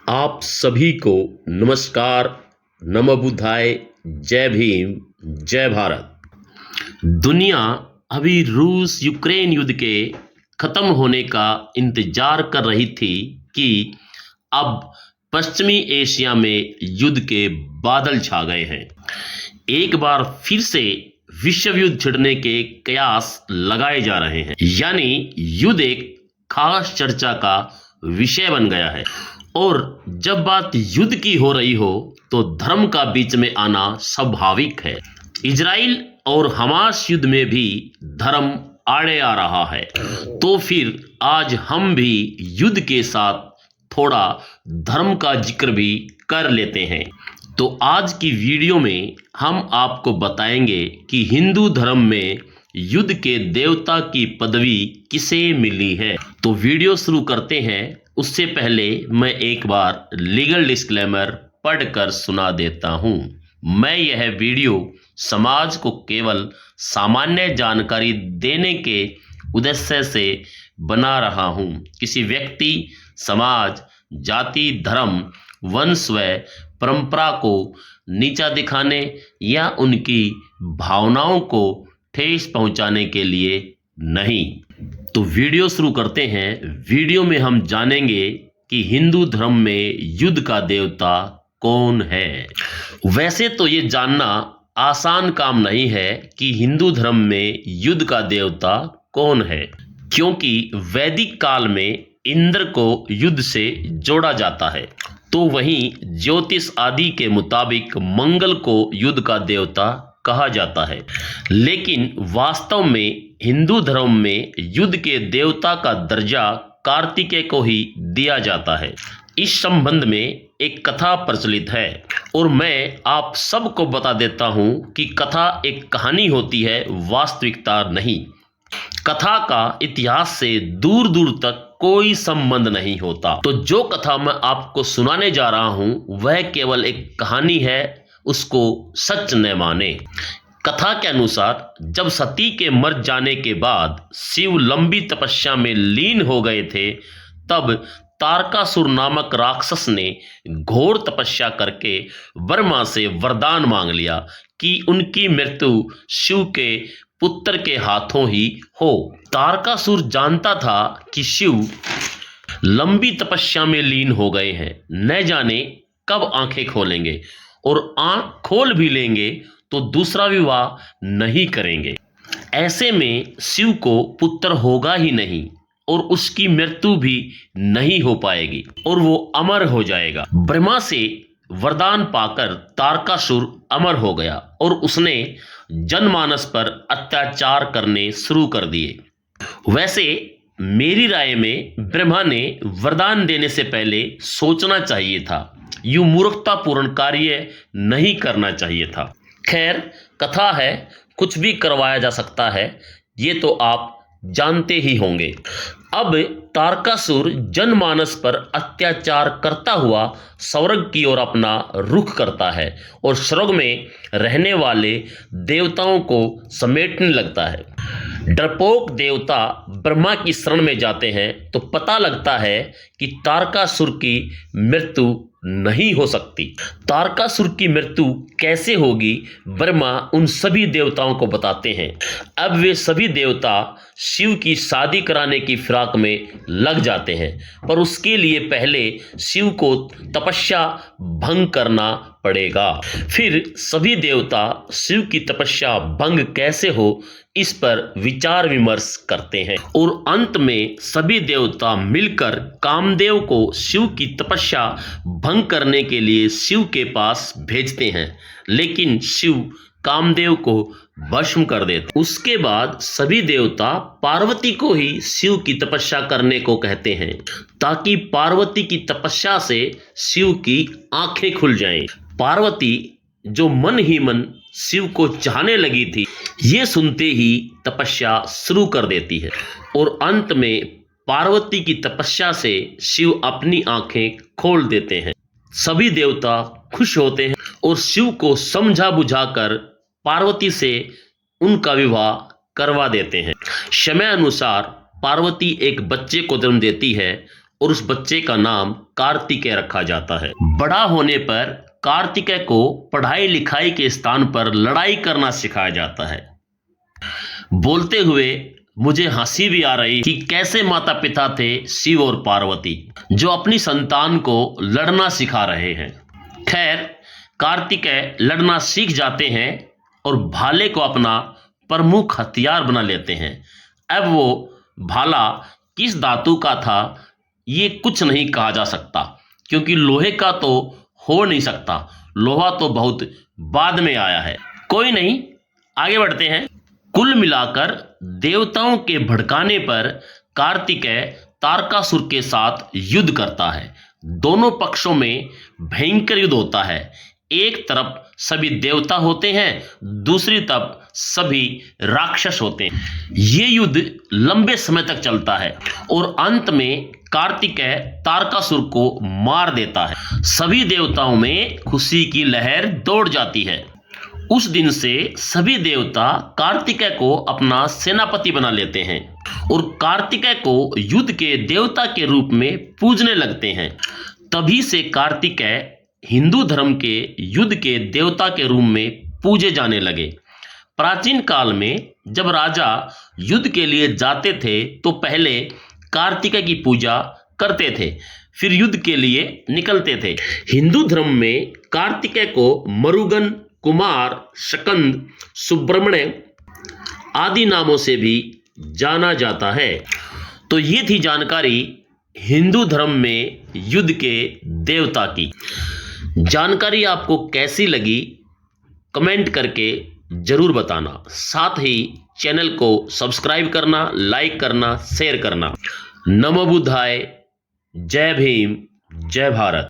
आप सभी को नमस्कार, नमो बुद्धाय, जय भीम, जय भारत। दुनिया अभी रूस यूक्रेन युद्ध के खत्म होने का इंतजार कर रही थी कि अब पश्चिमी एशिया में युद्ध के बादल छा गए हैं। एक बार फिर से विश्व युद्ध छिड़ने के कयास लगाए जा रहे हैं, यानी युद्ध एक खास चर्चा का विषय बन गया है। और जब बात युद्ध की हो रही हो तो धर्म का बीच में आना स्वाभाविक है। इजराइल और हमास युद्ध में भी धर्म आड़े आ रहा है, तो फिर आज हम भी युद्ध के साथ थोड़ा धर्म का जिक्र भी कर लेते हैं। तो आज की वीडियो में हम आपको बताएंगे कि हिंदू धर्म में युद्ध के देवता की पदवी किसे मिली है। तो वीडियो शुरू करते हैं, उससे पहले मैं एक बार लीगल डिस्क्लेमर पढ़कर सुना देता हूं। मैं यह वीडियो समाज को केवल सामान्य जानकारी देने के उद्देश्य से बना रहा हूं। किसी व्यक्ति, समाज, जाति, धर्म, वंश व परंपरा को नीचा दिखाने या उनकी भावनाओं को ठेस पहुंचाने के लिए नहीं। तो वीडियो शुरू करते हैं। वीडियो में हम जानेंगे कि हिंदू धर्म में युद्ध का देवता कौन है। वैसे तो ये जानना आसान काम नहीं है कि हिंदू धर्म में युद्ध का देवता कौन है, क्योंकि वैदिक काल में इंद्र को युद्ध से जोड़ा जाता है, तो वहीं ज्योतिष आदि के मुताबिक मंगल को युद्ध का देवता कहा जाता है। लेकिन वास्तव में हिंदू धर्म में युद्ध के देवता का दर्जा कार्तिकेय को ही दिया जाता है। इस संबंध में एक कथा प्रचलित है और मैं आप सबको बता देता हूं कि कथा एक कहानी होती है, वास्तविकता नहीं। कथा का इतिहास से दूर दूर तक कोई संबंध नहीं होता। तो जो कथा मैं आपको सुनाने जा रहा हूं वह केवल एक कहानी है, उसको सच न माने। कथा के अनुसार जब सती के मर जाने के बाद शिव लंबी तपस्या में लीन हो गए थे, तब तारकासुर नामक राक्षस ने घोर तपस्या करके ब्रह्मा से वरदान मांग लिया कि उनकी मृत्यु शिव के पुत्र के हाथों ही हो। तारकासुर जानता था कि शिव लंबी तपस्या में लीन हो गए हैं, न जाने कब आंखें खोलेंगे, और आंख खोल भी लेंगे तो दूसरा विवाह नहीं करेंगे। ऐसे में शिव को पुत्र होगा ही नहीं और उसकी मृत्यु भी नहीं हो पाएगी और वो अमर हो जाएगा। ब्रह्मा से वरदान पाकर तारकासुर अमर हो गया और उसने जनमानस पर अत्याचार करने शुरू कर दिए। वैसे मेरी राय में ब्रह्मा ने वरदान देने से पहले सोचना चाहिए था, यूं मूर्खतापूर्ण कार्य नहीं करना चाहिए था। खैर, कथा है, कुछ भी करवाया जा सकता है, ये तो आप जानते ही होंगे। अब तारकासुर जनमानस पर अत्याचार करता हुआ स्वर्ग की ओर अपना रुख करता है और स्वर्ग में रहने वाले देवताओं को समेटने लगता है। डरपोक देवता ब्रह्मा की शरण में जाते हैं तो पता लगता है कि तारकासुर की मृत्यु नहीं हो सकती। तारकासुर की मृत्यु कैसे होगी, ब्रह्मा उन सभी देवताओं को बताते हैं। अब वे सभी देवता शिव की शादी कराने की फिराक में लग जाते हैं, पर उसके लिए पहले शिव को तपस्या भंग करना पड़ेगा। फिर सभी देवता शिव की तपस्या भंग कैसे हो इस पर विचार विमर्श करते हैं और अंत में सभी देवता मिलकर कामदेव को शिव की तपस्या भंग करने के लिए शिव के पास भेजते हैं, लेकिन शिव कामदेव को भस्म कर देते। उसके बाद सभी देवता पार्वती को ही शिव की तपस्या करने को कहते हैं, ताकि पार्वती की तपस्या से शिव की आंखें खुल जाएं। पार्वती जो मन ही मन शिव को चाहने लगी थी, ये सुनते ही तपस्या शुरू कर देती है और अंत में पार्वती की तपस्या से शिव अपनी आंखें खोल देते हैं। सभी देवता खुश होते हैं और शिव को समझा बुझाकर पार्वती से उनका विवाह करवा देते हैं। समय अनुसार पार्वती एक बच्चे को जन्म देती है और उस बच्चे का नाम कार्तिकेय रखा जाता है। बड़ा होने पर कार्तिकेय को पढ़ाई लिखाई के स्थान पर लड़ाई करना सिखाया जाता है। बोलते हुए मुझे हंसी भी आ रही कि कैसे माता पिता थे शिव और पार्वती, जो अपनी संतान को लड़ना सिखा रहे हैं। खैर, कार्तिकेय लड़ना सीख जाते हैं और भाले को अपना प्रमुख हथियार बना लेते हैं। अब वो भाला किस धातु का था ये कुछ नहीं कहा जा सकता, क्योंकि लोहे का तो हो नहीं सकता, लोहा तो बहुत बाद में आया है। कोई नहीं, आगे बढ़ते हैं। कुल मिलाकर देवताओं के भड़काने पर कार्तिकेय तारकासुर के साथ युद्ध करता है। दोनों पक्षों में भयंकर युद्ध होता है। एक तरफ सभी देवता होते हैं, दूसरी तरफ सभी राक्षस होते हैं। ये युद्ध लंबे समय तक चलता है और अंत में कार्तिकेय तारकासुर को मार देता है। सभी देवताओं में खुशी की लहर दौड़ जाती है। उस दिन से सभी देवता कार्तिकेय को अपना सेनापति बना लेते हैं और कार्तिकेय को युद्ध के देवता के रूप में पूजने लगते हैं। तभी से कार्तिकेय हिंदू धर्म के युद्ध के देवता के रूप में पूजे जाने लगे। प्राचीन काल में जब राजा युद्ध के लिए जाते थे तो पहले कार्तिकेय की पूजा करते थे, फिर युद्ध के लिए निकलते थे। हिंदू धर्म में कार्तिकेय को मरुगन, कुमार, शकंद, सुब्रमण्य आदि नामों से भी जाना जाता है। तो ये थी जानकारी हिंदू धर्म में युद्ध के देवता की। जानकारी आपको कैसी लगी कमेंट करके जरूर बताना। साथ ही चैनल को सब्सक्राइब करना, लाइक करना, शेयर करना। नमो बुद्धाय। जय भीम, जय भारत।